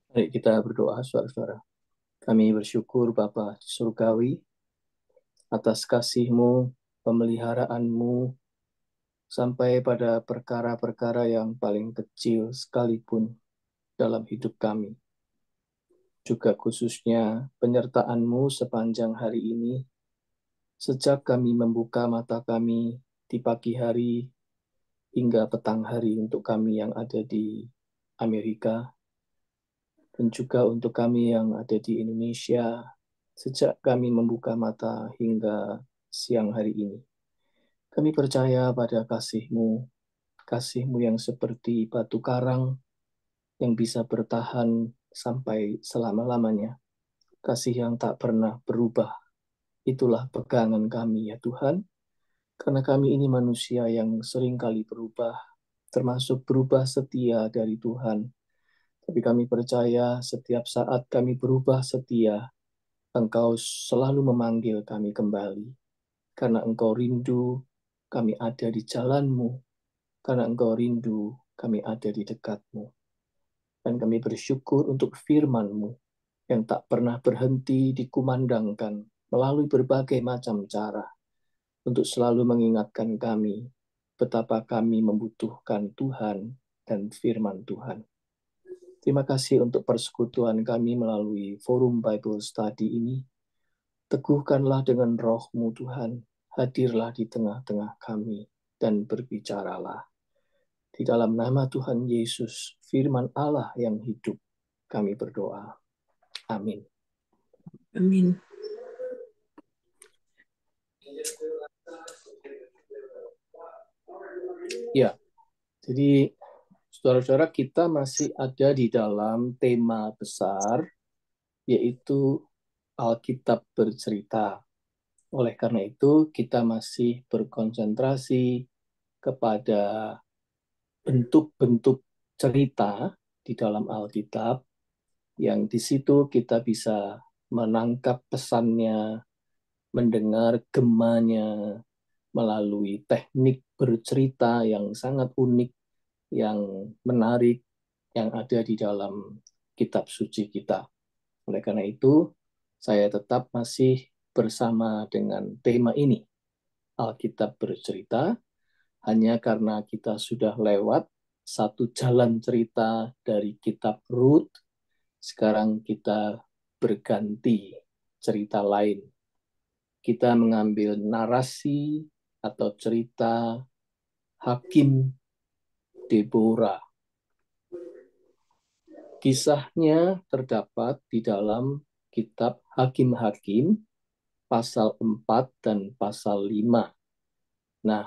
Mari kita berdoa, saudara-saudara. Kami bersyukur Bapa Surgawi atas kasih-Mu, pemeliharaanmu, sampai pada perkara-perkara yang paling kecil sekalipun dalam hidup kami. Juga khususnya penyertaan-Mu sepanjang hari ini, sejak kami membuka mata kami di pagi hari hingga petang hari untuk kami yang ada di Amerika, dan juga untuk kami yang ada di Indonesia, sejak kami membuka mata hingga siang hari ini. Kami percaya pada kasih-Mu, kasih-Mu yang seperti batu karang yang bisa bertahan sampai selama-lamanya. Kasih yang tak pernah berubah. Itulah pegangan kami ya Tuhan, karena kami ini manusia yang seringkali berubah, termasuk berubah setia dari Tuhan. Tapi kami percaya setiap saat kami berubah setia, Engkau selalu memanggil kami kembali. Karena Engkau rindu kami ada di jalan-Mu, karena Engkau rindu kami ada di dekat-Mu. Dan kami bersyukur untuk firman-Mu yang tak pernah berhenti dikumandangkan melalui berbagai macam cara untuk selalu mengingatkan kami betapa kami membutuhkan Tuhan dan firman Tuhan. Terima kasih untuk persekutuan kami melalui forum Bible Study ini. Teguhkanlah dengan roh-Mu Tuhan, hadirlah di tengah-tengah kami dan berbicaralah. Di dalam nama Tuhan Yesus, firman Allah yang hidup, kami berdoa. Amin. Amin. Ya, jadi saudara-saudara, kita masih ada di dalam tema besar, yaitu Alkitab bercerita. Oleh karena itu, kita masih berkonsentrasi kepada bentuk-bentuk cerita di dalam Alkitab, yang di situ kita bisa menangkap pesannya, mendengar gemanya, melalui teknik bercerita yang sangat unik, yang menarik, yang ada di dalam kitab suci kita. Oleh karena itu, saya tetap masih bersama dengan tema ini, Alkitab bercerita, hanya karena kita sudah lewat satu jalan cerita dari kitab Rut, sekarang kita berganti cerita lain. Kita mengambil narasi atau cerita Hakim Deborah. Kisahnya terdapat di dalam kitab Hakim-Hakim pasal 4 dan pasal 5. Nah,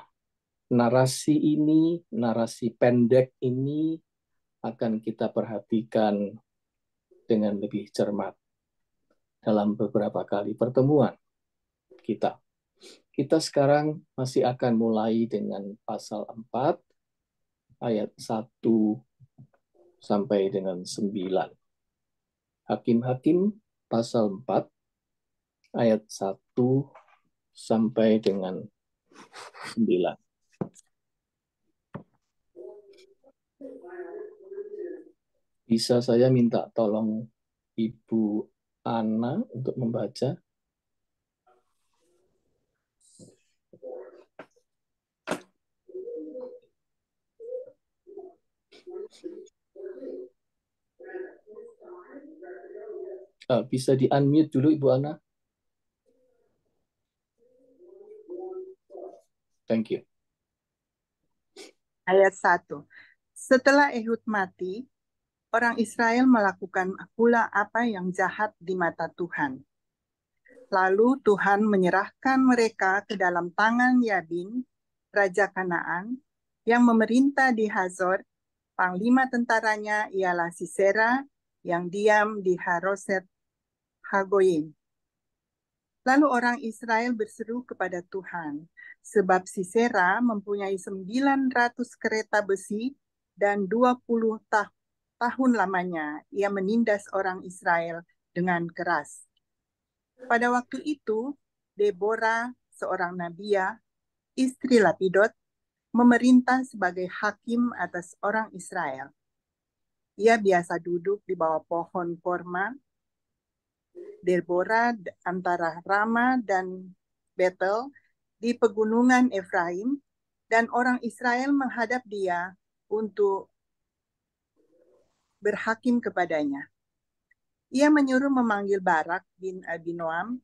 narasi pendek ini akan kita perhatikan dengan lebih cermat dalam beberapa kali pertemuan kita. Kita sekarang masih akan mulai dengan pasal 4 ayat 1 sampai dengan 9. Hakim-Hakim pasal 4 ayat 1 sampai dengan 9. Bisa saya minta tolong Ibu Ana untuk membaca? Bisa di-unmute dulu Ibu Ana? Thank you. Ayat 1. Setelah Ehud mati, orang Israel melakukan pula apa yang jahat di mata Tuhan. Lalu Tuhan menyerahkan mereka ke dalam tangan Yabin, Raja Kanaan, yang memerintah di Hazor. Panglima tentaranya ialah Sisera, yang diam di Haroset Hagoyim. Lalu orang Israel berseru kepada Tuhan, sebab Sisera mempunyai 900 kereta besi dan 20 tahun lamanya ia menindas orang Israel dengan keras. Pada waktu itu, Deborah, seorang nabiah, istri Lapidot, memerintah sebagai hakim atas orang Israel. Ia biasa duduk di bawah pohon korma. Deborah antara Rama dan Betel di pegunungan Efraim, dan orang Israel menghadap dia untuk berhakim kepadanya. Ia menyuruh memanggil Barak bin Abinoam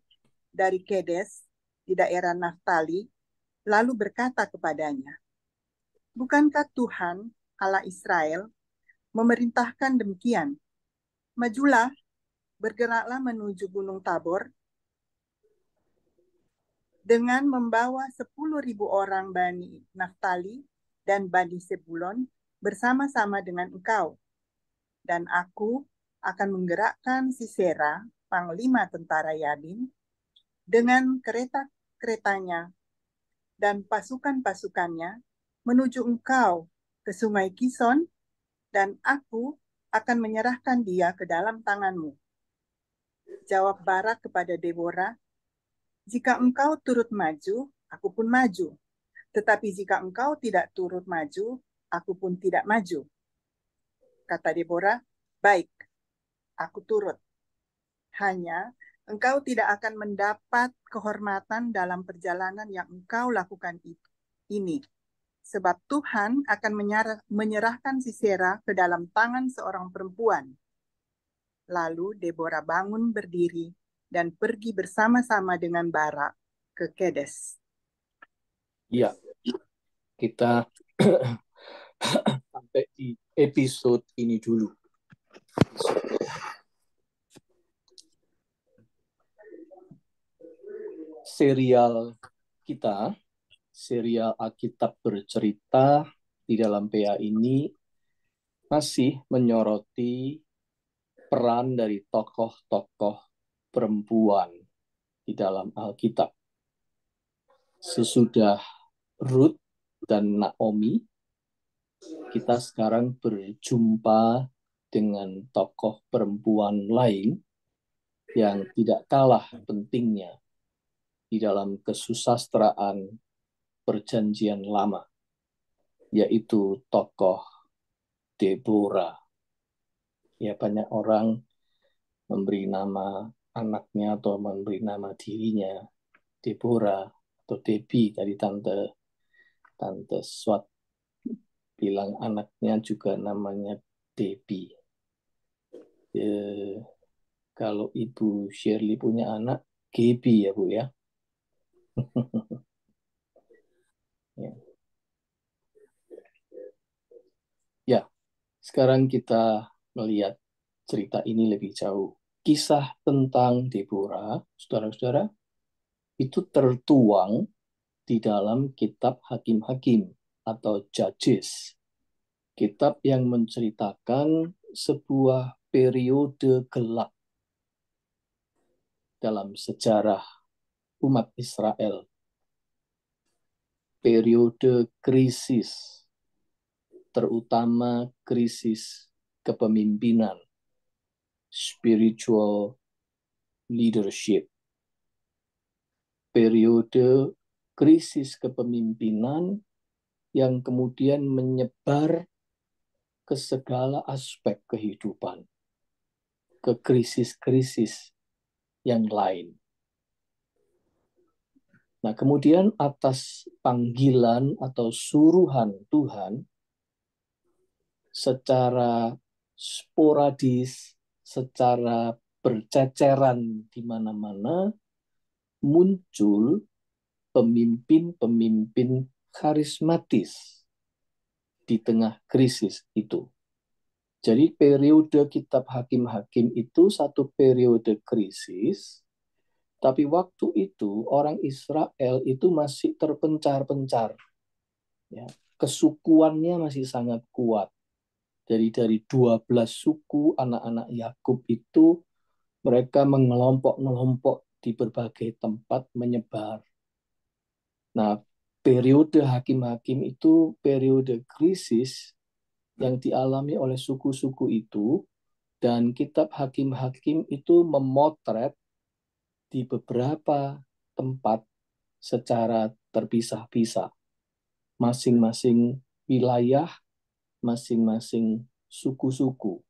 dari Kedes di daerah Naftali, lalu berkata kepadanya, "Bukankah Tuhan Allah Israel memerintahkan demikian? Majulah, bergeraklah menuju Gunung Tabor dengan membawa 10.000 orang Bani Naftali dan Bani Sebulon bersama-sama dengan engkau. Dan aku akan menggerakkan Sisera, panglima tentara Yabin, dengan kereta-keretanya dan pasukan-pasukannya menuju engkau ke sungai Kison, dan aku akan menyerahkan dia ke dalam tanganmu." Jawab Barak kepada Deborah, "Jika engkau turut maju, aku pun maju. Tetapi jika engkau tidak turut maju, aku pun tidak maju." Kata Deborah, "Baik, aku turut. Hanya engkau tidak akan mendapat kehormatan dalam perjalanan yang engkau lakukan ini. Sebab Tuhan akan menyerahkan Sisera ke dalam tangan seorang perempuan." Lalu Deborah bangun berdiri dan pergi bersama-sama dengan Barak ke Kedes. Ya, kita sampai di episode ini dulu. Serial kita, serial Alkitab bercerita di dalam PA ini masih menyoroti peran dari tokoh-tokoh perempuan di dalam Alkitab. Sesudah Ruth dan Naomi, kita sekarang berjumpa dengan tokoh perempuan lain yang tidak kalah pentingnya di dalam kesusastraan Perjanjian Lama, yaitu tokoh Deborah. Ya, banyak orang memberi nama anaknya atau memberi nama dirinya Deborah atau Debbie. Tadi tante Swat bilang anaknya juga namanya Debbie. Kalau Ibu Shirley punya anak, Gaby ya Bu ya. Ya. Ya, sekarang kita melihat cerita ini lebih jauh. Kisah tentang Deborah, saudara-saudara, itu tertuang di dalam kitab Hakim-Hakim atau Judges. Kitab yang menceritakan sebuah periode gelap dalam sejarah umat Israel. Periode krisis, terutama krisis kepemimpinan, spiritual leadership. Periode krisis kepemimpinan yang kemudian menyebar ke segala aspek kehidupan, ke krisis-krisis yang lain. Nah, kemudian atas panggilan atau suruhan Tuhan, secara sporadis, secara berceceran di mana-mana, muncul pemimpin-pemimpin karismatis di tengah krisis itu. Jadi periode kitab Hakim-Hakim itu satu periode krisis, tapi waktu itu orang Israel itu masih terpencar-pencar. Ya, kesukuannya masih sangat kuat. Jadi dari 12 suku anak-anak Yakub itu mereka mengelompok-ngelompok di berbagai tempat menyebar. Nah, periode Hakim-Hakim itu periode krisis yang dialami oleh suku-suku itu, dan kitab Hakim-Hakim itu memotret di beberapa tempat secara terpisah-pisah. Masing-masing wilayah, masing-masing suku-suku.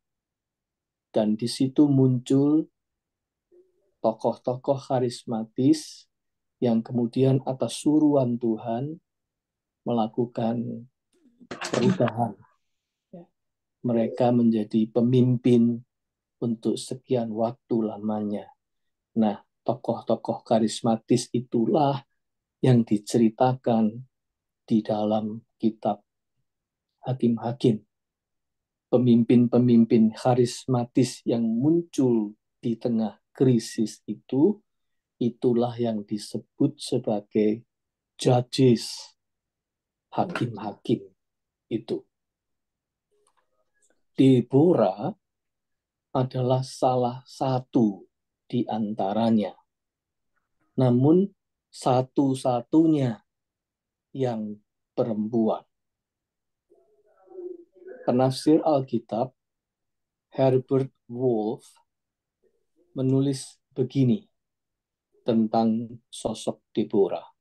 Dan di situ muncul tokoh-tokoh karismatis yang kemudian atas suruhan Tuhan melakukan perubahan. Mereka menjadi pemimpin untuk sekian waktu lamanya. Nah, tokoh-tokoh karismatis itulah yang diceritakan di dalam kitab Hakim-Hakim. Pemimpin-pemimpin karismatis yang muncul di tengah krisis itu, itulah yang disebut sebagai judges, hakim-hakim itu. Deborah adalah salah satu di antaranya. Namun satu-satunya yang perempuan. Penafsir Alkitab Herbert Wolf menulis begini tentang sosok Deborah.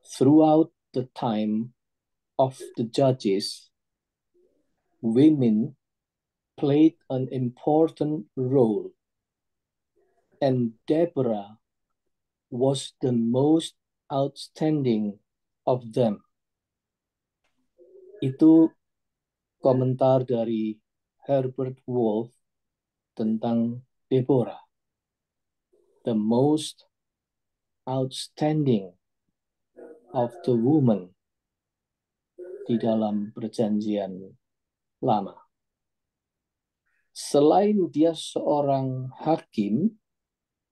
Throughout the time of the judges, women played an important role, and Deborah was the most outstanding of them. Itu komentar dari Herbert Wolf tentang Deborah. The most outstanding of the woman di dalam perjanjian lama. Selain dia seorang hakim,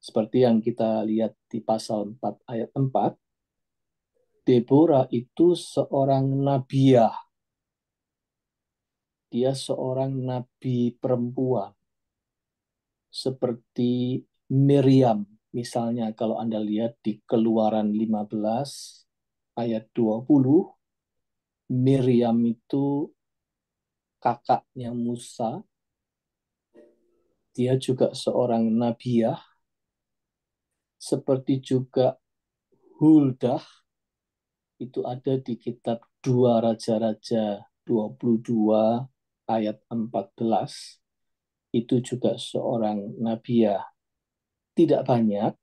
seperti yang kita lihat di pasal 4 ayat 4, Deborah itu seorang nabiah. Dia seorang nabi perempuan. Seperti Miriam, misalnya kalau Anda lihat di Keluaran 15 ayat 20, Miriam itu kakaknya Musa. Dia juga seorang nabiah. Seperti juga Huldah, itu ada di kitab 2 Raja-Raja 22 ayat 14. Itu juga seorang nabiah. Tidak banyak,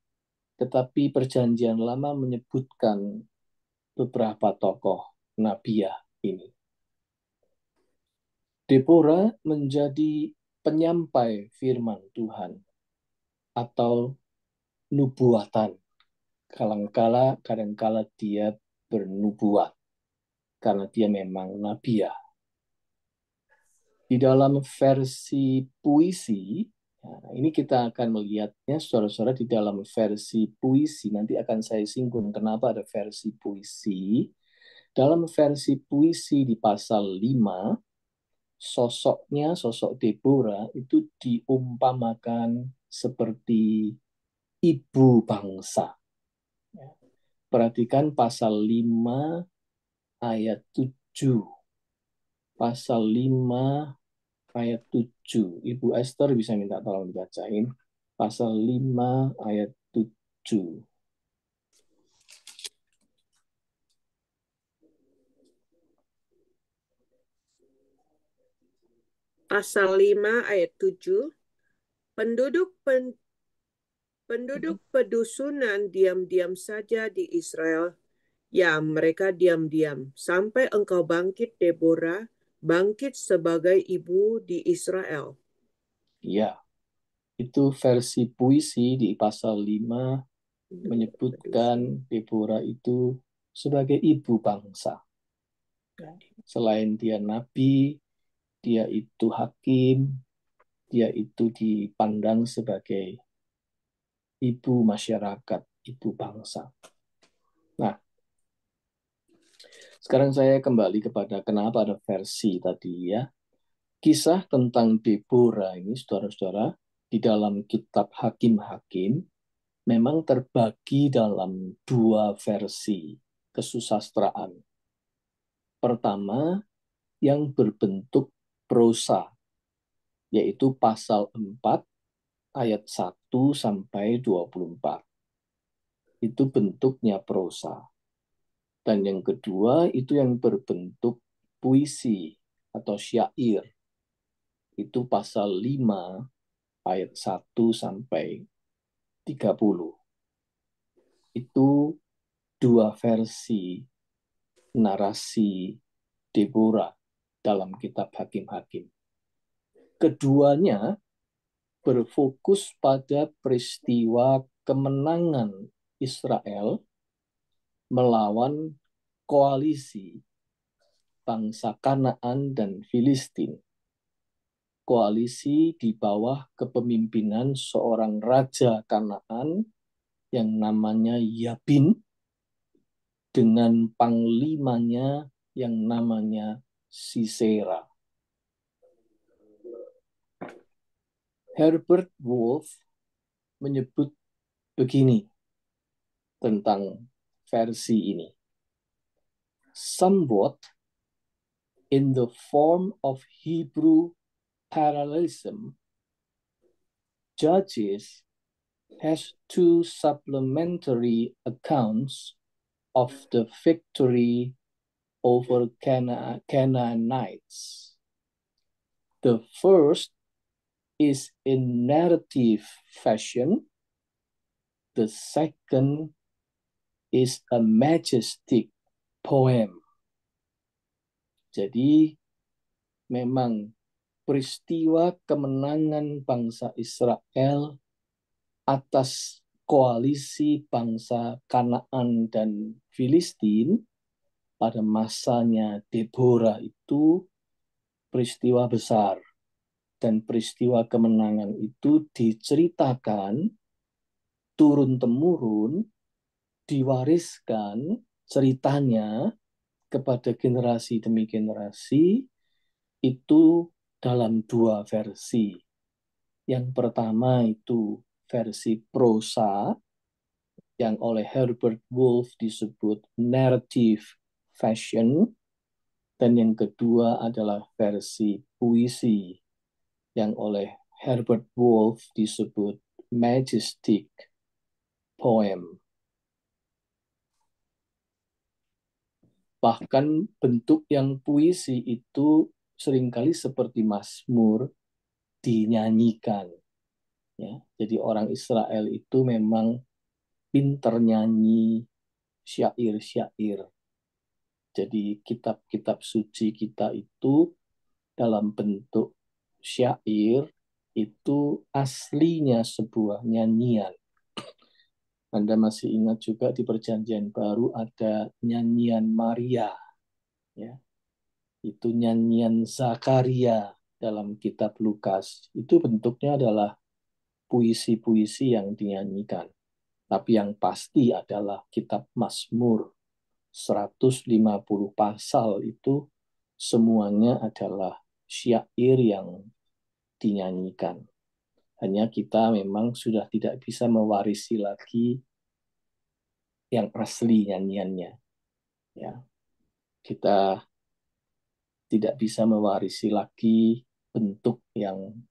tetapi perjanjian lama menyebutkan beberapa tokoh nabiah ini. Deborah menjadi penyampai firman Tuhan atau nubuatan. Kadangkala dia bernubuat karena dia memang nabiah. Di dalam versi puisi, nah ini kita akan melihatnya saudara-saudara di dalam versi puisi. Nanti akan saya singgung kenapa ada versi puisi. Dalam versi puisi di pasal 5, sosok Deborah itu diumpamakan seperti ibu bangsa. Perhatikan pasal 5 ayat 7. Pasal 5 ayat 7. Ibu Esther bisa minta tolong dibacain. Pasal 5 ayat 7. Pasal 5 ayat 7, penduduk pedusunan diam-diam saja di Israel. Ya, mereka diam-diam sampai engkau bangkit, Deborah, bangkit sebagai ibu di Israel. Ya, itu versi puisi di pasal 5 menyebutkan Deborah itu sebagai ibu bangsa. Selain dia nabi, dia itu hakim, dia itu dipandang sebagai ibu masyarakat, ibu bangsa. Nah, sekarang saya kembali kepada kenapa ada versi tadi ya. Kisah tentang Deborah ini, saudara-saudara, di dalam kitab Hakim-Hakim, memang terbagi dalam 2 versi kesusastraan. Pertama, yang berbentuk prosa, yaitu pasal 4 ayat 1 sampai 24. Itu bentuknya prosa. Dan yang kedua itu yang berbentuk puisi atau syair. Itu pasal 5 ayat 1 sampai 30. Itu dua versi narasi Deborah dalam kitab Hakim-Hakim. Keduanya berfokus pada peristiwa kemenangan Israel melawan koalisi bangsa Kanaan dan Filistin. Koalisi di bawah kepemimpinan seorang raja Kanaan yang namanya Yabin dengan panglimanya yang namanya Sisera. Herbert Wolff menyebut begini tentang versi ini. Somewhat in the form of Hebrew parallelism, Judges has two supplementary accounts of the victory over Canaanites. The first is in narrative fashion. The second is a majestic poem. Jadi memang peristiwa kemenangan bangsa Israel atas koalisi bangsa Kanaan dan Filistin pada masanya Deborah itu peristiwa besar. Dan peristiwa kemenangan itu diceritakan turun-temurun, diwariskan ceritanya kepada generasi demi generasi itu dalam dua versi. Yang pertama itu versi prosa yang oleh Herbert Wolff disebut narrative fashion, dan yang kedua adalah versi puisi yang oleh Herbert Wolff disebut majestic poem. Bahkan bentuk yang puisi itu seringkali seperti mazmur dinyanyikan. Ya, jadi orang Israel itu memang pinter nyanyi syair-syair. Jadi kitab-kitab suci kita itu dalam bentuk syair itu aslinya sebuah nyanyian. Anda masih ingat juga di Perjanjian Baru ada nyanyian Maria, ya. Itu nyanyian Zakaria dalam kitab Lukas. Itu bentuknya adalah puisi-puisi yang dinyanyikan. Tapi yang pasti adalah kitab Mazmur 150 pasal itu semuanya adalah syair yang dinyanyikan. Hanya kita memang sudah tidak bisa mewarisi lagi yang asli nyanyiannya. Ya. Kita tidak bisa mewarisi lagi bentuk yang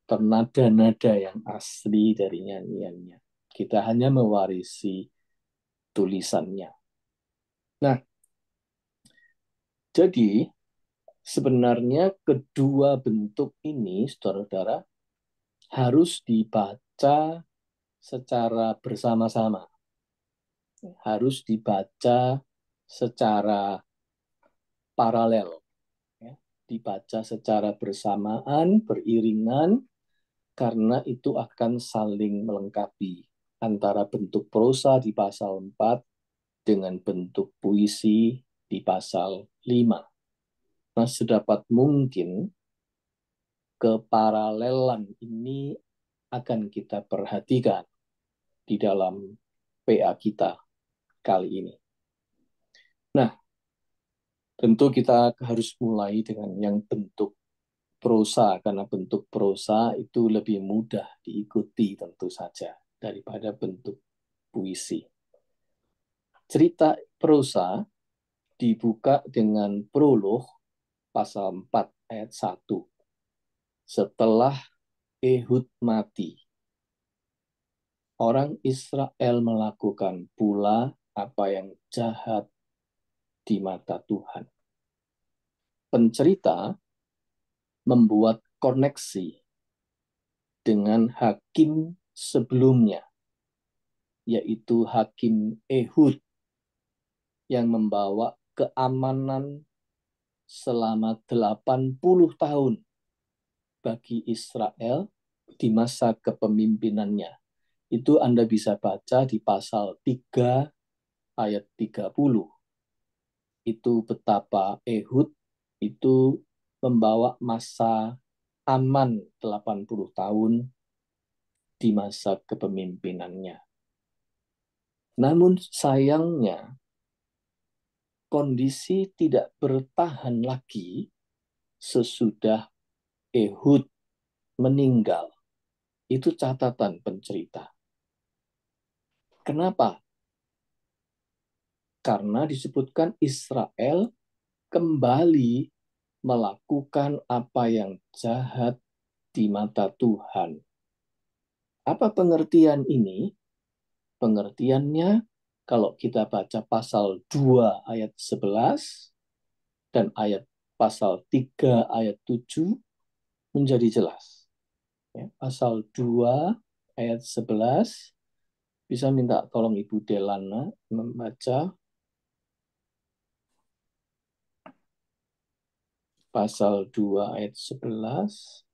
ternada-nada yang asli dari nyanyiannya. Kita hanya mewarisi tulisannya. Nah, jadi sebenarnya kedua bentuk ini, saudara-saudara, harus dibaca secara bersama-sama. Harus dibaca secara paralel. Dibaca secara bersamaan, beriringan, karena itu akan saling melengkapi antara bentuk prosa di pasal 4 dengan bentuk puisi di pasal 5. Nah, sedapat mungkin keparalelan ini akan kita perhatikan di dalam PA kita kali ini. Nah, tentu kita harus mulai dengan yang bentuk prosa, karena bentuk prosa itu lebih mudah diikuti tentu saja daripada bentuk puisi. Cerita prosa dibuka dengan prolog pasal 4 ayat 1. Setelah Ehud mati, orang Israel melakukan pula apa yang jahat di mata Tuhan. Pencerita membuat koneksi dengan hakim sebelumnya, yaitu Hakim Ehud yang membawa keamanan selama 80 tahun bagi Israel di masa kepemimpinannya. Itu Anda bisa baca di pasal 3 ayat 30. Itu betapa Ehud itu membawa masa aman 80 tahun di masa kepemimpinannya. Namun sayangnya kondisi tidak bertahan lagi sesudah Ehud meninggal. Itu catatan pencerita. Kenapa? Karena disebutkan Israel kembali melakukan apa yang jahat di mata Tuhan. Apa pengertian ini? Pengertiannya kalau kita baca pasal 2 ayat 11 dan ayat pasal 3 ayat 7 menjadi jelas. Ya, pasal 2 ayat 11 bisa minta tolong Ibu Delana membaca pasal 2 ayat 11.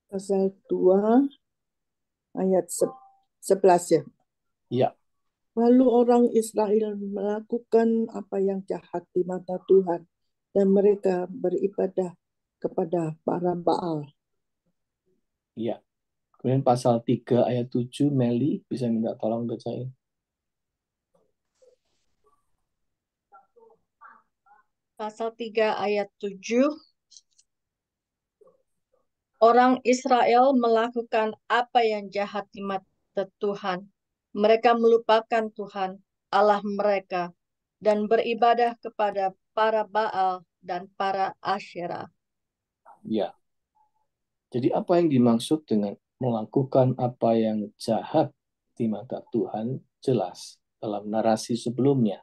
Pasal 2 ayat 11 ya. Ya, Lalu orang Israel melakukan apa yang jahat di mata Tuhan dan mereka beribadah kepada para Baal. ya. Kemudian pasal 3 ayat 7, Meli bisa minta tolong bacain. Pasal 3 ayat 7. Orang Israel melakukan apa yang jahat di mata Tuhan. Mereka melupakan Tuhan, Allah mereka, dan beribadah kepada para Baal dan para Asyera. Ya. Jadi apa yang dimaksud dengan melakukan apa yang jahat di mata Tuhan jelas dalam narasi sebelumnya,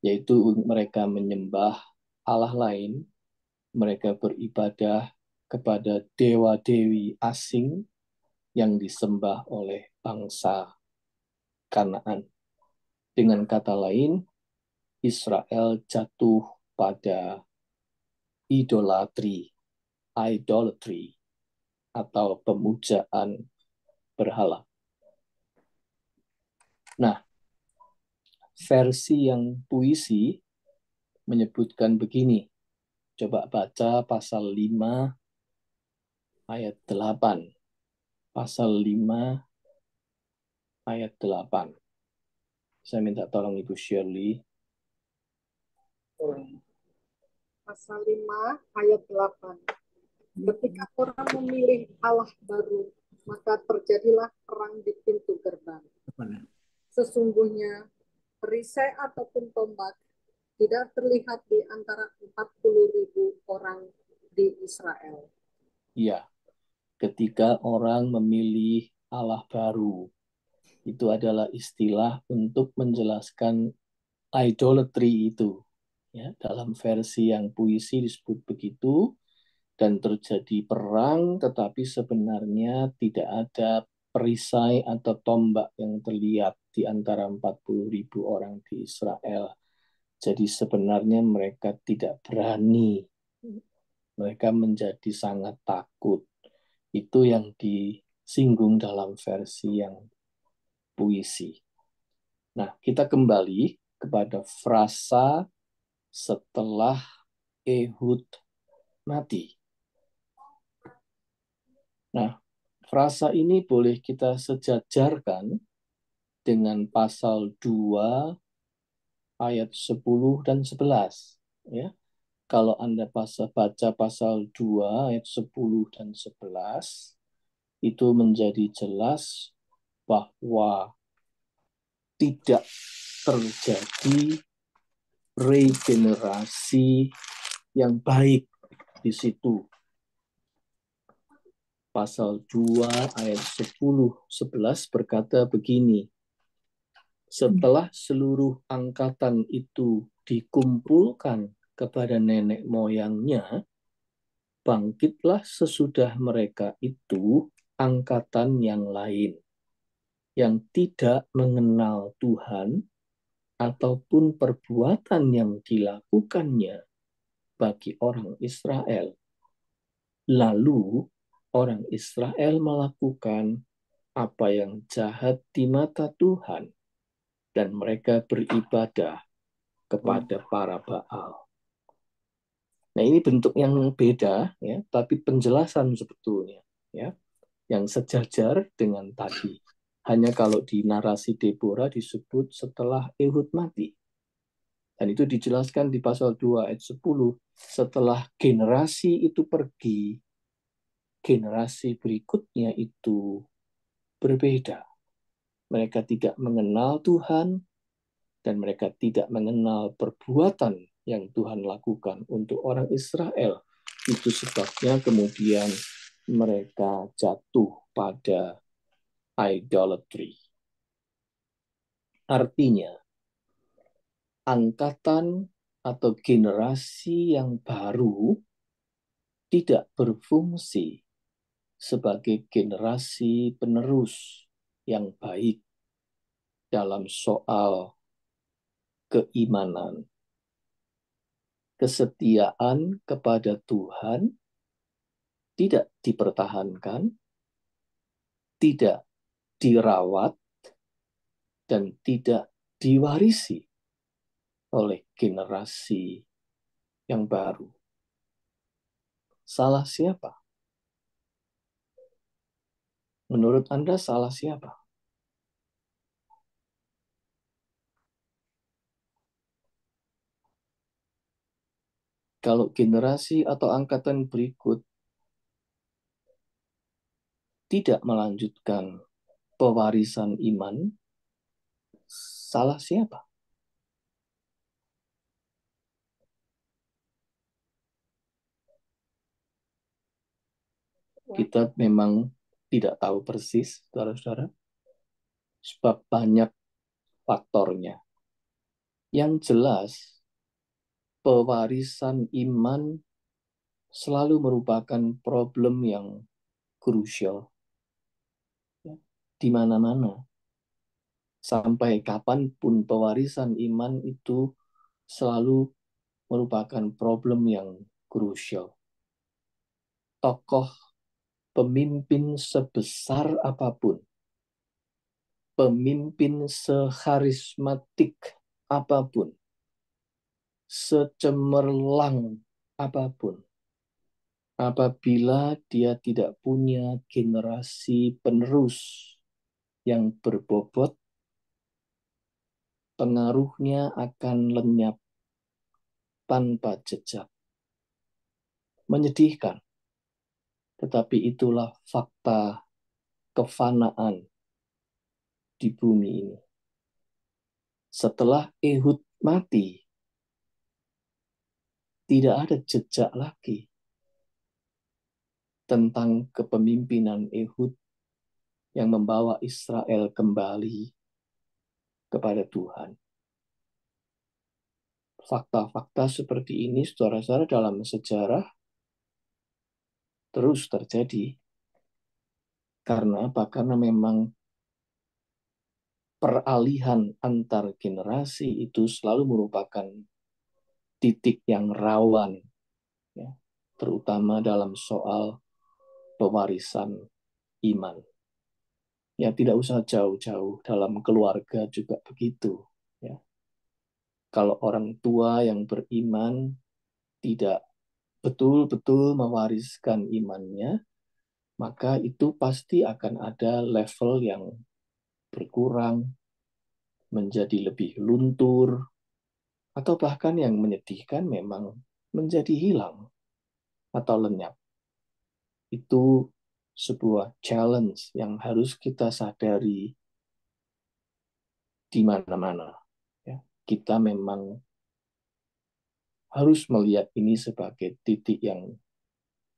yaitu mereka menyembah Allah lain, mereka beribadah kepada dewa-dewi asing yang disembah oleh bangsa Kanaan. Dengan kata lain, Israel jatuh pada idolatri atau pemujaan berhala. Nah, versi yang puisi menyebutkan begini. Coba baca pasal 5 ayat 8. Pasal 5 ayat 8. Saya minta tolong Ibu Shirley. Pasal 5 ayat 8. Ketika orang memilih Allah baru, maka terjadilah perang di pintu gerbang. Sesungguhnya perisai ataupun tombak tidak terlihat di antara 40.000 orang di Israel. Ya, ketika orang memilih Allah baru, itu adalah istilah untuk menjelaskan idolatry itu. Ya, dalam versi yang puisi disebut begitu, dan terjadi perang, tetapi sebenarnya tidak ada perisai atau tombak yang terlihat di antara 40.000 orang di Israel. Jadi sebenarnya mereka tidak berani. Mereka menjadi sangat takut. Itu yang disinggung dalam versi yang puisi. Nah, kita kembali kepada frasa setelah Ehud mati. Nah, frasa ini boleh kita sejajarkan dengan pasal 2 ayat 10 dan 11. Ya. Kalau Anda baca pasal 2 ayat 10 dan 11, itu menjadi jelas bahwa tidak terjadi regenerasi yang baik di situ. Pasal 2 ayat 10-11 berkata begini, setelah seluruh angkatan itu dikumpulkan kepada nenek moyangnya, bangkitlah sesudah mereka itu angkatan yang lain, yang tidak mengenal Tuhan ataupun perbuatan yang dilakukannya bagi orang Israel. Lalu orang Israel melakukan apa yang jahat di mata Tuhan, dan mereka beribadah kepada para Baal. Nah, ini bentuk yang beda, ya, tapi penjelasan sebetulnya, ya, yang sejajar dengan tadi. Hanya kalau di narasi Deborah disebut setelah Ehud mati. Dan itu dijelaskan di pasal 2 ayat 10. Setelah generasi itu pergi, generasi berikutnya itu berbeda. Mereka tidak mengenal Tuhan, dan mereka tidak mengenal perbuatan yang Tuhan lakukan untuk orang Israel. Itu sebabnya kemudian mereka jatuh pada idolatry. Artinya, angkatan atau generasi yang baru tidak berfungsi sebagai generasi penerus yang baik dalam soal keimanan, kesetiaan kepada Tuhan tidak dipertahankan, tidak dirawat, dan tidak diwarisi oleh generasi yang baru. Salah siapa? Menurut Anda salah siapa? Kalau generasi atau angkatan berikut tidak melanjutkan pewarisan iman, salah siapa? Kita memang tidak tahu persis, saudara-saudara, sebab banyak faktornya. Yang jelas, pewarisan iman selalu merupakan problem yang krusial di mana-mana. Sampai kapanpun pewarisan iman itu selalu merupakan problem yang krusial. Tokoh pemimpin sebesar apapun, pemimpin seharismatik apapun, secemerlang apapun, apabila dia tidak punya generasi penerus yang berbobot, pengaruhnya akan lenyap tanpa jejak. Menyedihkan, tetapi itulah fakta kefanaan di bumi ini. Setelah Ehud mati, tidak ada jejak lagi tentang kepemimpinan Ehud yang membawa Israel kembali kepada Tuhan. Fakta-fakta seperti ini, saudara-saudara, dalam sejarah terus terjadi. Karena apa? Karena memang peralihan antar generasi itu selalu merupakan titik yang rawan, ya, terutama dalam soal pewarisan iman. Ya, tidak usah jauh-jauh, dalam keluarga juga begitu. Ya. Kalau orang tua yang beriman tidak betul-betul mewariskan imannya, maka itu pasti akan ada level yang berkurang, menjadi lebih luntur, atau bahkan yang menyedihkan memang menjadi hilang atau lenyap. Itu sebuah challenge yang harus kita sadari di mana-mana. Ya, kita memang harus melihat ini sebagai titik yang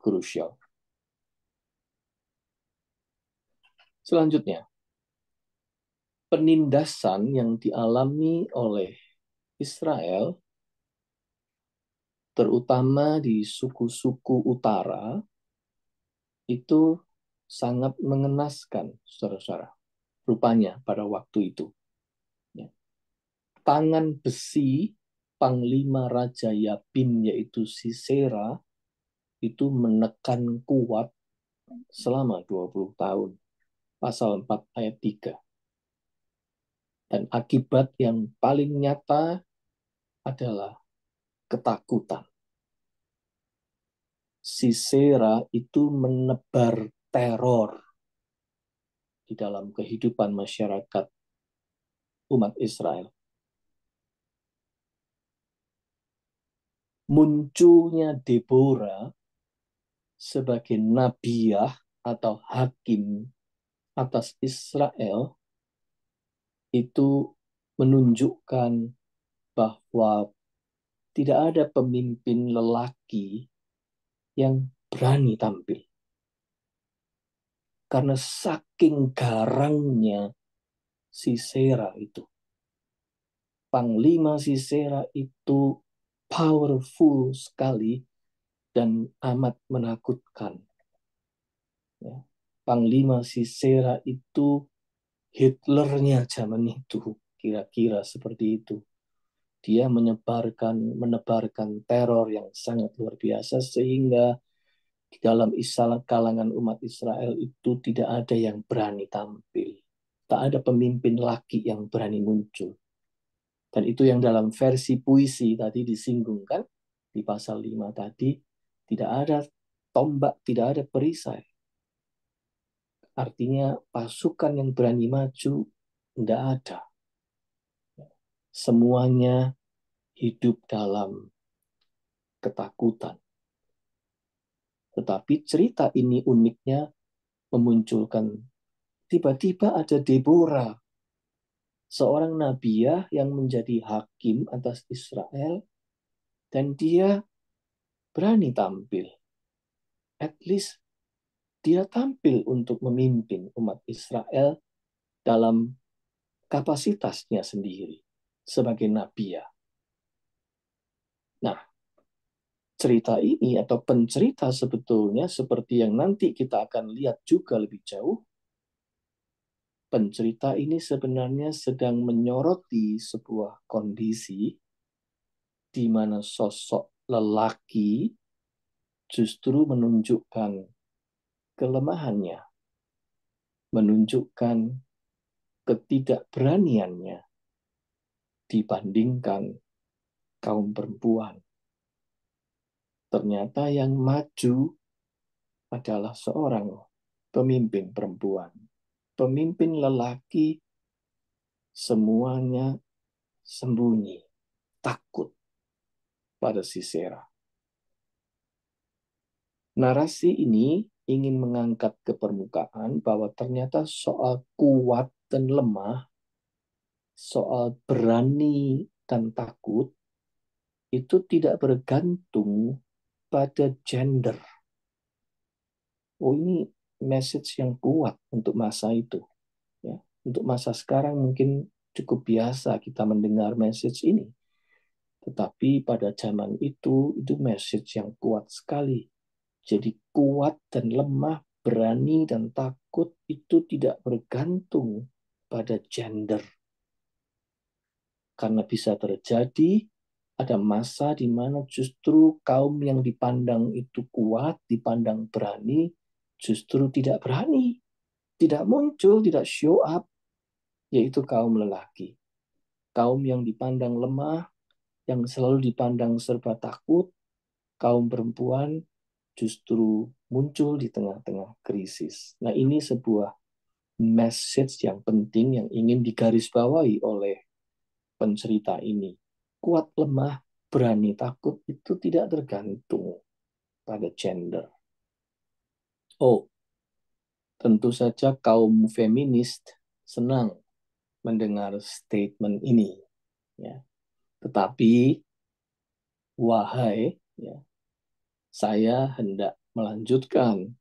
krusial. Selanjutnya, penindasan yang dialami oleh Israel terutama di suku-suku utara, itu sangat mengenaskan, saudara-saudara. Rupanya pada waktu itu. Ya. Tangan besi Panglima Raja Yabin, yaitu Sisera, itu menekan kuat selama 20 tahun. Pasal 4 ayat 3. Dan akibat yang paling nyata adalah ketakutan. Sisera itu menebar teror di dalam kehidupan masyarakat umat Israel. Munculnya Deborah sebagai nabiah atau hakim atas Israel itu menunjukkan bahwa tidak ada pemimpin lelaki yang berani tampil. Karena saking garangnya Sisera itu. Panglima Sisera itu powerful sekali dan amat menakutkan. Ya. Panglima Sisera itu Hitlernya zaman itu, kira-kira seperti itu. Dia menebarkan teror yang sangat luar biasa sehingga di dalam kalangan umat Israel itu tidak ada yang berani tampil. Tak ada pemimpin laki yang berani muncul. Dan itu yang dalam versi puisi tadi disinggung kan, di pasal 5 tadi, tidak ada tombak, tidak ada perisai. Artinya pasukan yang berani maju, tidak ada. Semuanya hidup dalam ketakutan. Tetapi cerita ini uniknya memunculkan tiba-tiba ada Deborah, seorang nabiah yang menjadi hakim atas Israel, dan dia berani tampil. At least dia tampil untuk memimpin umat Israel dalam kapasitasnya sendiri sebagai nabiah. Nah, cerita ini atau pencerita sebetulnya seperti yang nanti kita akan lihat juga lebih jauh, pencerita ini sebenarnya sedang menyoroti sebuah kondisi di mana sosok lelaki justru menunjukkan kelemahannya, menunjukkan ketidakberaniannya dibandingkan kaum perempuan. Ternyata yang maju adalah seorang pemimpin perempuan. Pemimpin lelaki semuanya sembunyi, takut pada Sisera. Narasi ini ingin mengangkat ke permukaan bahwa ternyata soal kuat dan lemah, soal berani dan takut, itu tidak bergantung pada gender. Oh, ini message yang kuat untuk masa itu. Ya, untuk masa sekarang mungkin cukup biasa kita mendengar message ini. Tetapi pada zaman itu message yang kuat sekali. Jadi kuat dan lemah, berani dan takut itu tidak bergantung pada gender. Karena bisa terjadi ada masa di mana justru kaum yang dipandang itu kuat, dipandang berani, justru tidak berani, tidak muncul, tidak show up, yaitu kaum lelaki. Kaum yang dipandang lemah, yang selalu dipandang serba takut, kaum perempuan justru muncul di tengah-tengah krisis. Nah, ini sebuah message yang penting yang ingin digarisbawahi oleh pencerita ini. Kuat, lemah, berani, takut itu tidak tergantung pada gender. Oh, tentu saja kaum feminis senang mendengar statement ini. Ya. Tetapi, wahai, ya, saya hendak melanjutkan.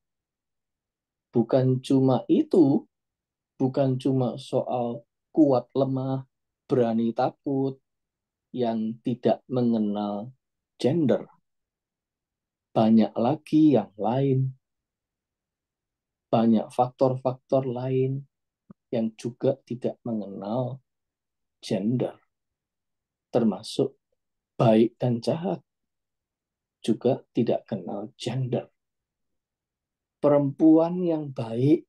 Bukan cuma itu, bukan cuma soal kuat, lemah, berani, takut, yang tidak mengenal gender. banyak lagi yang lain, banyak faktor-faktor lain yang juga tidak mengenal gender, termasuk baik dan jahat juga tidak kenal gender. Perempuan yang baik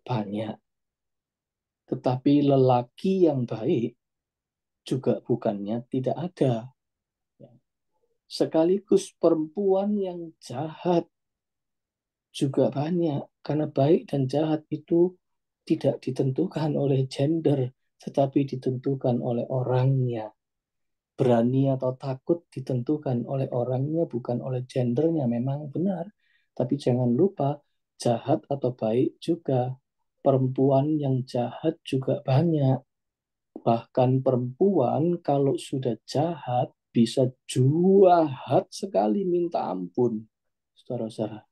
banyak, tetapi lelaki yang baik juga bukannya tidak ada. Sekaligus perempuan yang jahat juga banyak, karena baik dan jahat itu tidak ditentukan oleh gender, tetapi ditentukan oleh orangnya. Berani atau takut ditentukan oleh orangnya, bukan oleh gendernya. Memang benar, tapi jangan lupa jahat atau baik juga. Perempuan yang jahat juga banyak. Bahkan perempuan kalau sudah jahat bisa jahat sekali minta ampun. Saudara-saudara,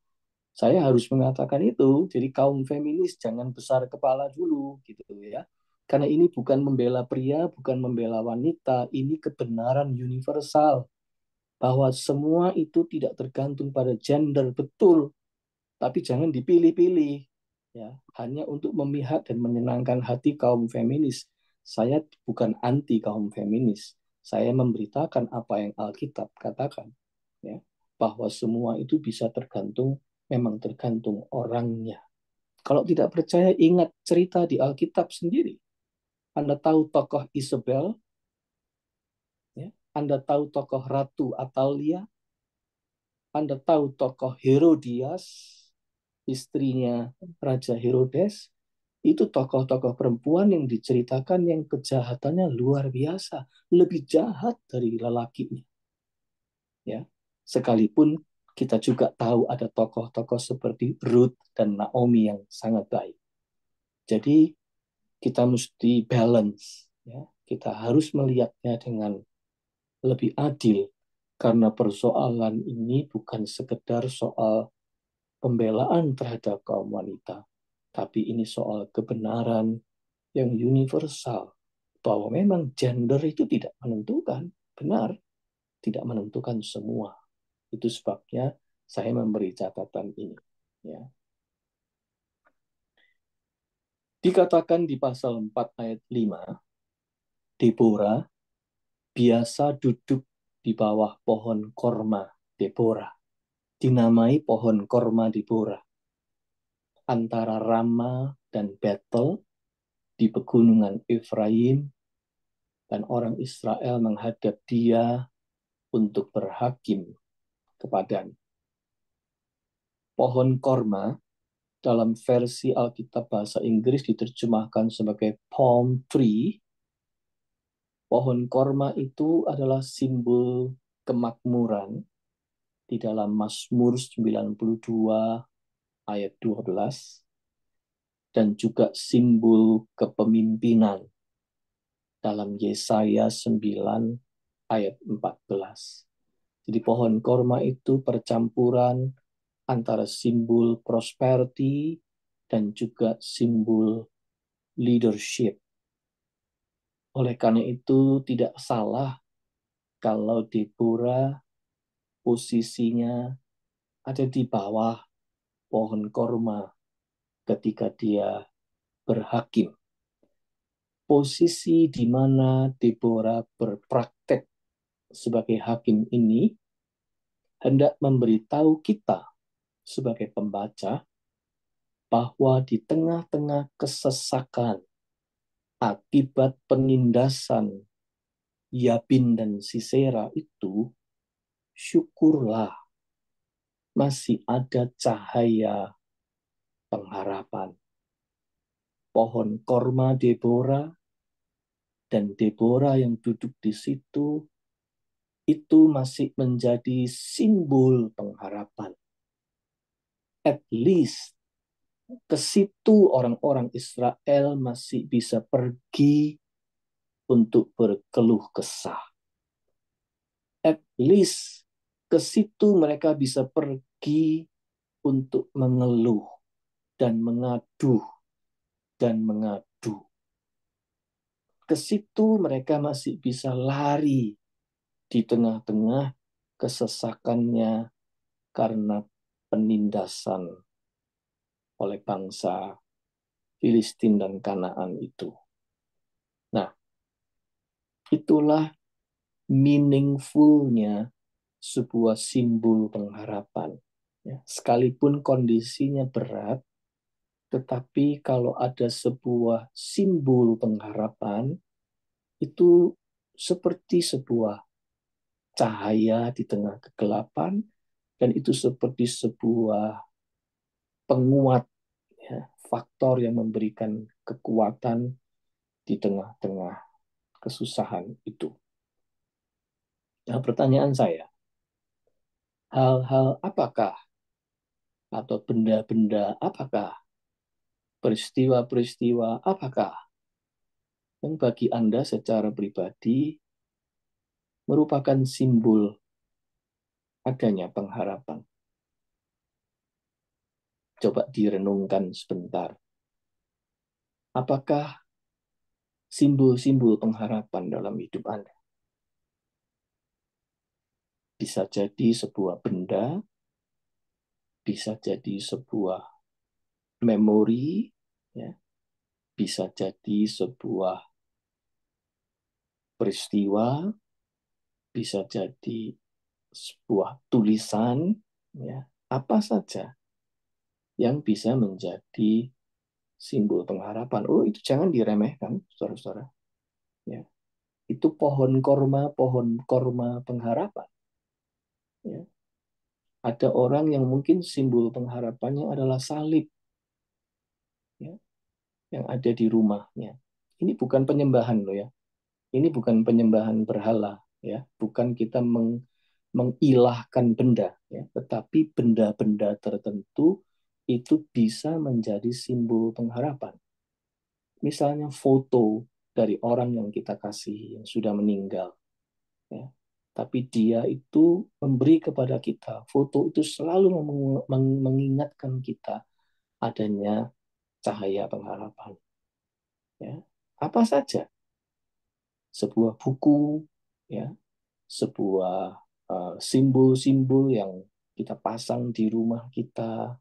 saya harus mengatakan itu. Jadi kaum feminis jangan besar kepala dulu gitu ya. Karena ini bukan membela pria, bukan membela wanita, ini kebenaran universal bahwa semua itu tidak tergantung pada gender, betul. Tapi jangan dipilih-pilih ya, hanya untuk memihak dan menyenangkan hati kaum feminis. Saya bukan anti kaum feminis. Saya memberitakan apa yang Alkitab katakan ya, bahwa semua itu bisa tergantung, memang tergantung orangnya. Kalau tidak percaya, ingat cerita di Alkitab sendiri. Anda tahu tokoh Isabel, ya? Anda tahu tokoh Ratu Atalia, Anda tahu tokoh Herodias, istrinya Raja Herodes. Itu tokoh-tokoh perempuan yang diceritakan yang kejahatannya luar biasa, lebih jahat dari lelakinya. Ya, sekalipun kita juga tahu ada tokoh-tokoh seperti Ruth dan Naomi yang sangat baik. Jadi kita mesti balance, ya. Kita harus melihatnya dengan lebih adil, karena persoalan ini bukan sekedar soal pembelaan terhadap kaum wanita, tapi ini soal kebenaran yang universal, bahwa memang gender itu tidak menentukan, benar, tidak menentukan semua. Itu sebabnya saya memberi catatan ini. Ya. Dikatakan di pasal 4 ayat 5, Deborah biasa duduk di bawah pohon korma Deborah, dinamai pohon korma Deborah, antara Rama dan Betel di pegunungan Efraim, dan orang Israel menghadap dia untuk berhakim kepadanya. Pohon korma dalam versi Alkitab bahasa Inggris diterjemahkan sebagai palm tree. Pohon korma itu adalah simbol kemakmuran di dalam Mazmur 92 ayat 12, dan juga simbol kepemimpinan dalam Yesaya 9 ayat 14. Jadi pohon korma itu percampuran antara simbol prosperity dan juga simbol leadership. Oleh karena itu tidak salah kalau Deborah posisinya ada di bawah pohon korma ketika dia berhakim. Posisi di mana Deborah berpraktek sebagai hakim ini hendak memberitahu kita sebagai pembaca bahwa di tengah-tengah kesesakan akibat penindasan Yabin dan Sisera itu, syukurlah masih ada cahaya pengharapan. Pohon korma Deborah dan Deborah yang duduk di situ itu masih menjadi simbol pengharapan. At least ke situ orang-orang Israel masih bisa pergi untuk berkeluh kesah. At least ke situ mereka bisa pergi untuk mengeluh dan mengadu dan mengadu. Ke situ mereka masih bisa lari di tengah-tengah kesesakannya karena penindasan oleh bangsa Filistin dan Kanaan itu. Nah, itulah meaningful-nya sebuah simbol pengharapan. Ya, sekalipun kondisinya berat, tetapi kalau ada sebuah simbol pengharapan, itu seperti sebuah cahaya di tengah kegelapan, dan itu seperti sebuah penguat, ya, faktor yang memberikan kekuatan di tengah-tengah kesusahan itu. Nah, pertanyaan saya, hal-hal apakah atau benda-benda apakah, peristiwa-peristiwa apakah yang bagi Anda secara pribadi merupakan simbol adanya pengharapan? Coba direnungkan sebentar. Apakah simbol-simbol pengharapan dalam hidup Anda? Bisa jadi sebuah benda, bisa jadi sebuah memori, ya, bisa jadi sebuah peristiwa, bisa jadi sebuah tulisan, ya, apa saja yang bisa menjadi simbol pengharapan. Oh, itu jangan diremehkan, saudara-saudara. Ya, itu pohon korma pengharapan. Ya. Ada orang yang mungkin simbol pengharapannya adalah salib, ya, yang ada di rumahnya. Ini bukan penyembahan loh ya. Ini bukan penyembahan berhala, ya. Bukan kita mengilahkan benda, ya. Tetapi benda-benda tertentu itu bisa menjadi simbol pengharapan. Misalnya foto dari orang yang kita kasih yang sudah meninggal, ya. Tapi dia itu memberi kepada kita, foto itu selalu mengingatkan kita adanya cahaya pengharapan. Ya. Apa saja, sebuah buku, ya, sebuah simbol-simbol yang kita pasang di rumah kita,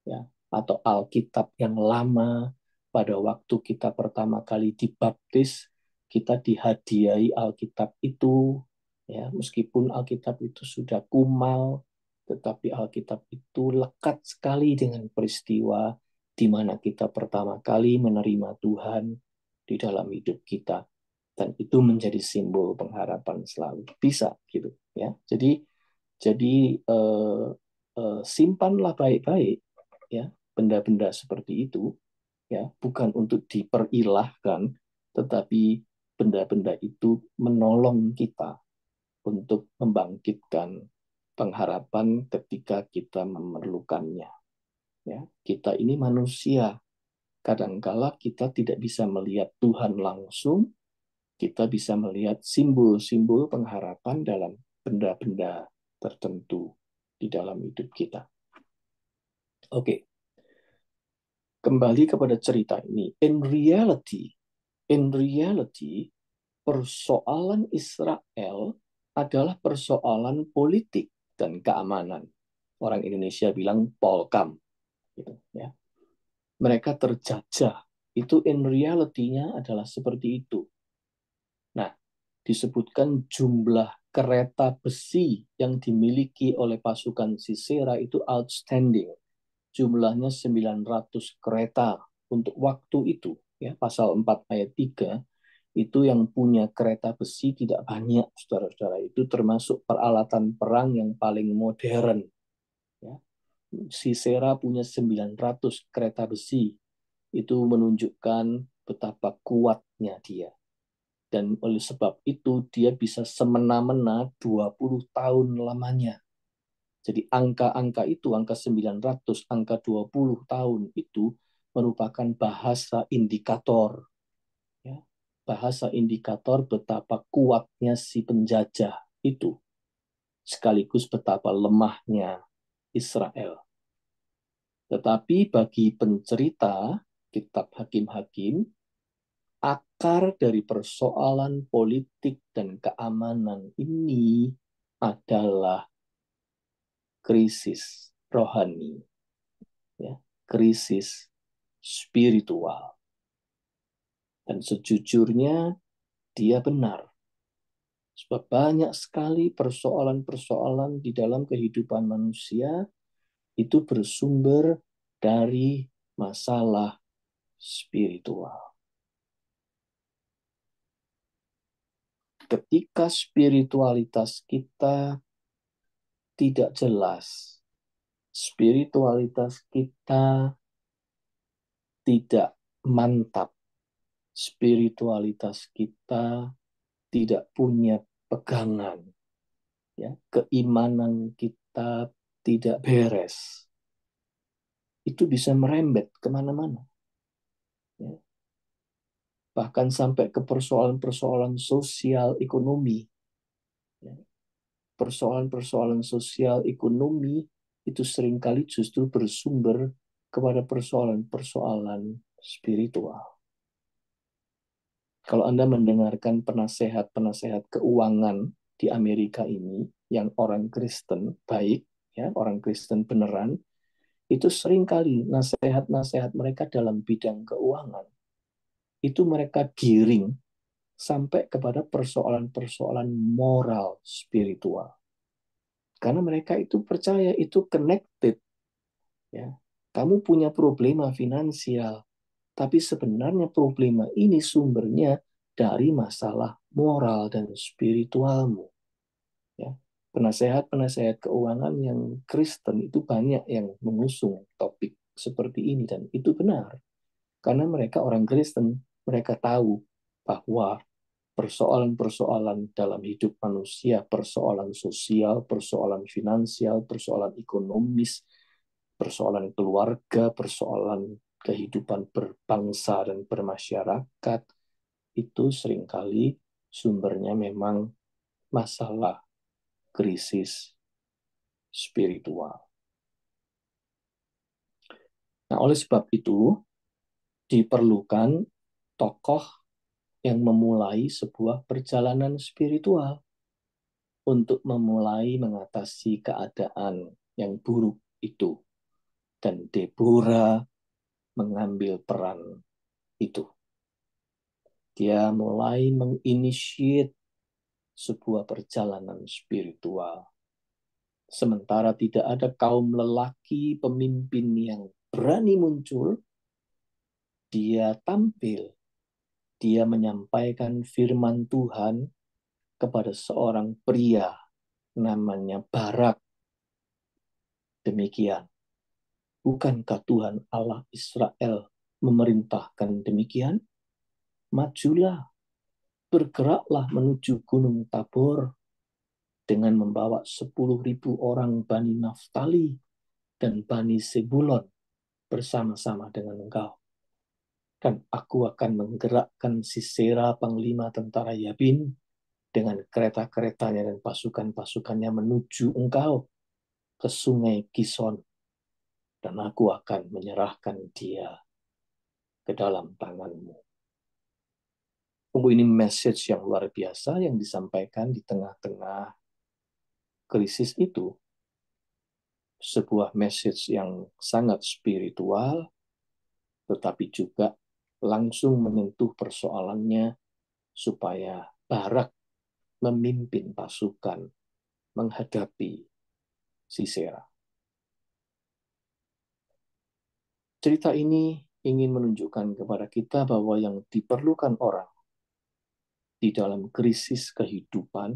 ya, atau Alkitab yang lama. Pada waktu kita pertama kali dibaptis, kita dihadiahi Alkitab itu, ya, meskipun Alkitab itu sudah kumal, tetapi Alkitab itu lekat sekali dengan peristiwa di mana kita pertama kali menerima Tuhan di dalam hidup kita, dan itu menjadi simbol pengharapan selalu. Bisa gitu, ya. Jadi simpanlah baik-baik, ya, benda-benda seperti itu, ya, bukan untuk diperilahkan, tetapi benda-benda itu menolong kita untuk membangkitkan pengharapan ketika kita memerlukannya. Ya, kita ini manusia. Kadangkala kita tidak bisa melihat Tuhan langsung, kita bisa melihat simbol-simbol pengharapan dalam benda-benda tertentu di dalam hidup kita. Oke, kembali kepada cerita ini. In reality, persoalan Israel adalah persoalan politik dan keamanan. Orang Indonesia bilang polkam, gitu, ya. Mereka terjajah. Itu in reality-nya adalah seperti itu. Nah, disebutkan jumlah kereta besi yang dimiliki oleh pasukan Sisera itu outstanding. Jumlahnya 900 kereta untuk waktu itu. Ya, pasal 4 ayat 3, itu yang punya kereta besi tidak banyak, saudara-saudara. Itu termasuk peralatan perang yang paling modern. Ya. Sisera punya 900 kereta besi. Itu menunjukkan betapa kuatnya dia. Dan oleh sebab itu dia bisa semena-mena 20 tahun lamanya. Jadi angka-angka itu, angka 900, angka 20 tahun itu merupakan bahasa indikator. Ya. Bahasa indikator betapa kuatnya si penjajah itu. Sekaligus betapa lemahnya Israel. Tetapi bagi pencerita kitab Hakim-Hakim, akar dari persoalan politik dan keamanan ini adalah krisis rohani, ya, krisis spiritual. Dan sejujurnya dia benar. Sebab banyak sekali persoalan-persoalan di dalam kehidupan manusia itu bersumber dari masalah spiritual. Ketika spiritualitas kita tidak jelas, spiritualitas kita tidak mantap, spiritualitas kita tidak punya pegangan, ya, keimanan kita tidak beres, itu bisa merembet kemana-mana. Ya. Bahkan sampai ke persoalan-persoalan sosial ekonomi. Ya. Persoalan-persoalan sosial ekonomi itu seringkali justru bersumber kepada persoalan-persoalan spiritual. Kalau Anda mendengarkan penasehat-penasehat keuangan di Amerika ini, yang orang Kristen baik, ya, orang Kristen beneran, itu seringkali nasihat-nasihat mereka dalam bidang keuangan itu mereka giring sampai kepada persoalan-persoalan moral spiritual. Karena mereka itu percaya itu connected. Ya. Kamu punya problema finansial, tapi sebenarnya problema ini sumbernya dari masalah moral dan spiritualmu. Ya. Penasehat-penasehat keuangan yang Kristen itu banyak yang mengusung topik seperti ini, dan itu benar. Karena mereka orang Kristen, mereka tahu bahwa persoalan-persoalan dalam hidup manusia, persoalan sosial, persoalan finansial, persoalan ekonomis, persoalan keluarga, persoalan kehidupan berbangsa dan bermasyarakat, itu seringkali sumbernya memang masalah krisis spiritual. Nah, oleh sebab itu, diperlukan tokoh yang memulai sebuah perjalanan spiritual untuk memulai mengatasi keadaan yang buruk itu. Dan Deborah mengambil peran itu. Dia mulai menginisiat sebuah perjalanan spiritual. Sementara tidak ada kaum lelaki pemimpin yang berani muncul, dia tampil. Dia menyampaikan firman Tuhan kepada seorang pria namanya Barak. Demikian. Bukankah Tuhan Allah Israel memerintahkan demikian? Majulah, bergeraklah menuju Gunung Tabor dengan membawa 10.000 orang Bani Naftali dan Bani Sebulon bersama-sama dengan engkau. Dan aku akan menggerakkan Sisera, panglima tentara Yabin, dengan kereta-keretanya dan pasukan-pasukannya menuju engkau ke sungai Kison. Dan aku akan menyerahkan dia ke dalam tanganmu. Ini message yang luar biasa yang disampaikan di tengah-tengah krisis itu. Sebuah message yang sangat spiritual, tetapi juga langsung menyentuh persoalannya supaya Barak memimpin pasukan menghadapi Sisera. Cerita ini ingin menunjukkan kepada kita bahwa yang diperlukan orang di dalam krisis kehidupan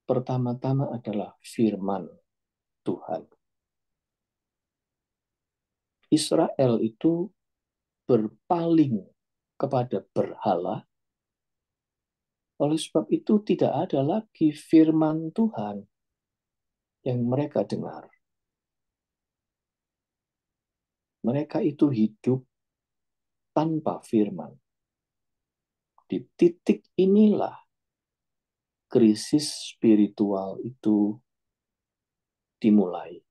pertama-tama adalah firman Tuhan. Israel itu berpaling kepada berhala. Oleh sebab itu tidak ada lagi firman Tuhan yang mereka dengar. Mereka itu hidup tanpa firman. Di titik inilah krisis spiritual itu dimulai.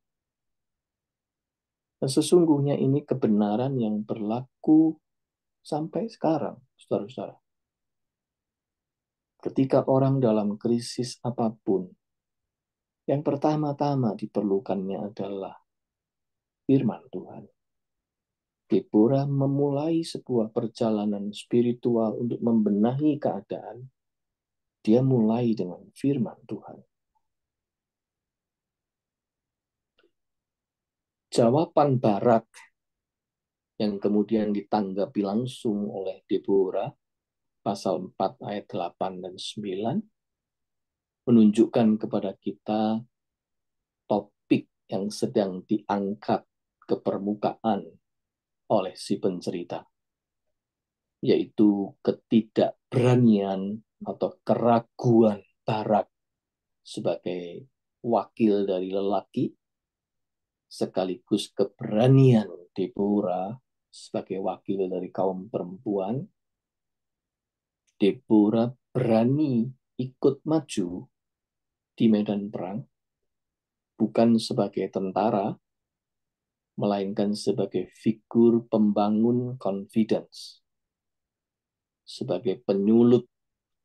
Dan sesungguhnya ini kebenaran yang berlaku sampai sekarang, saudara-saudara. Ketika orang dalam krisis apapun, Yang pertama-tama diperlukannya adalah firman Tuhan. Deborah memulai sebuah perjalanan spiritual untuk membenahi keadaan. Dia mulai dengan firman Tuhan. Jawaban Barak yang kemudian ditanggapi langsung oleh Deborah, pasal 4 ayat 8 dan 9, menunjukkan kepada kita topik yang sedang diangkat ke permukaan oleh si pencerita, yaitu ketidakberanian atau keraguan Barak sebagai wakil dari lelaki, sekaligus keberanian Deborah sebagai wakil dari kaum perempuan. Deborah berani ikut maju di medan perang, bukan sebagai tentara, melainkan sebagai figur pembangun confidence, sebagai penyulut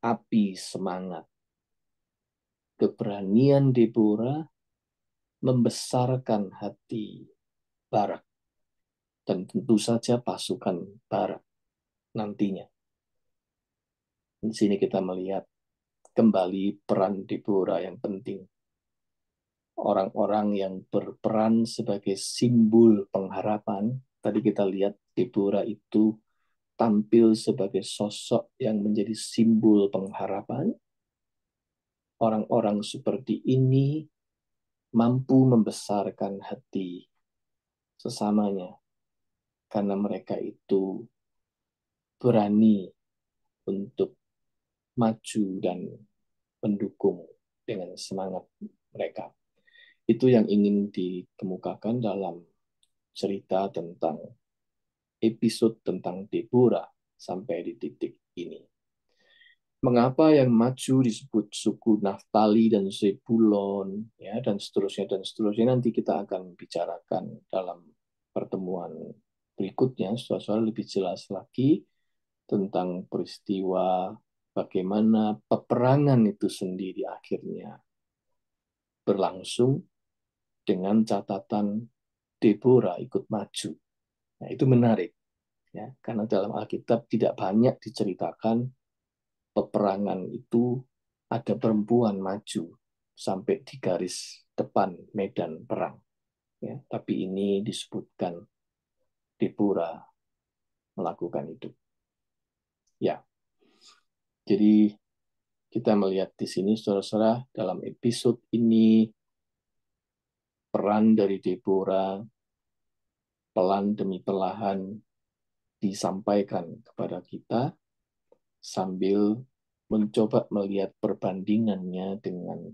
api semangat. Keberanian Deborah membesarkan hati Barak, dan tentu saja pasukan Barak nantinya. Di sini kita melihat kembali peran Deborah yang penting. Orang-orang yang berperan sebagai simbol pengharapan. Tadi kita lihat Deborah itu tampil sebagai sosok yang menjadi simbol pengharapan. Orang-orang seperti ini mampu membesarkan hati sesamanya karena mereka itu berani untuk maju dan mendukung dengan semangat mereka. Itu yang ingin dikemukakan dalam cerita tentang episode tentang Deborah sampai di titik ini. Mengapa yang maju disebut suku Naftali dan Zebulon, ya, dan seterusnya nanti kita akan bicarakan dalam pertemuan berikutnya, saudara lebih jelas lagi tentang peristiwa bagaimana peperangan itu sendiri akhirnya berlangsung dengan catatan Deborah ikut maju. Nah, itu menarik, ya, karena dalam Alkitab tidak banyak diceritakan peperangan itu ada perempuan maju sampai di garis depan medan perang. Ya, tapi ini disebutkan Deborah melakukan itu. Ya, jadi kita melihat di sini, saudara-saudara, dalam episode ini peran dari Deborah pelan demi perlahan disampaikan kepada kita sambil mencoba melihat perbandingannya dengan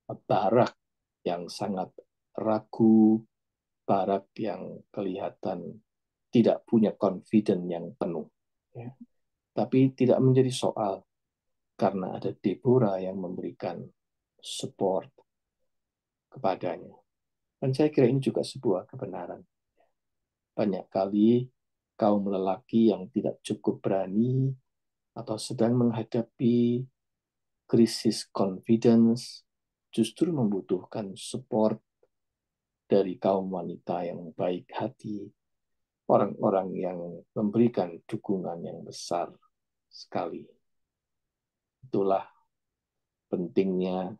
Barak yang sangat ragu, Barak yang kelihatan tidak punya confidence yang penuh. Ya. Tapi tidak menjadi soal, karena ada Deborah yang memberikan support kepadanya. Dan saya kira ini juga sebuah kebenaran. Banyak kali kaum lelaki yang tidak cukup berani atau sedang menghadapi krisis confidence justru membutuhkan support dari kaum wanita yang baik hati, orang-orang yang memberikan dukungan yang besar sekali. Itulah pentingnya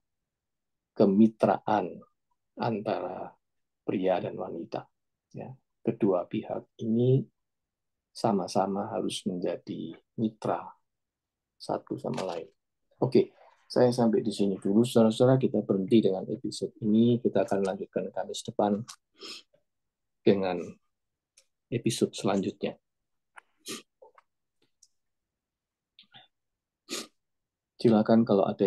kemitraan antara pria dan wanita. Ya. Kedua pihak ini sama-sama harus menjadi mitra satu sama lain. Oke, saya sampai di sini dulu. Saudara-saudara, kita berhenti dengan episode ini. Kita akan lanjutkan Kamis depan dengan episode selanjutnya. Silakan kalau ada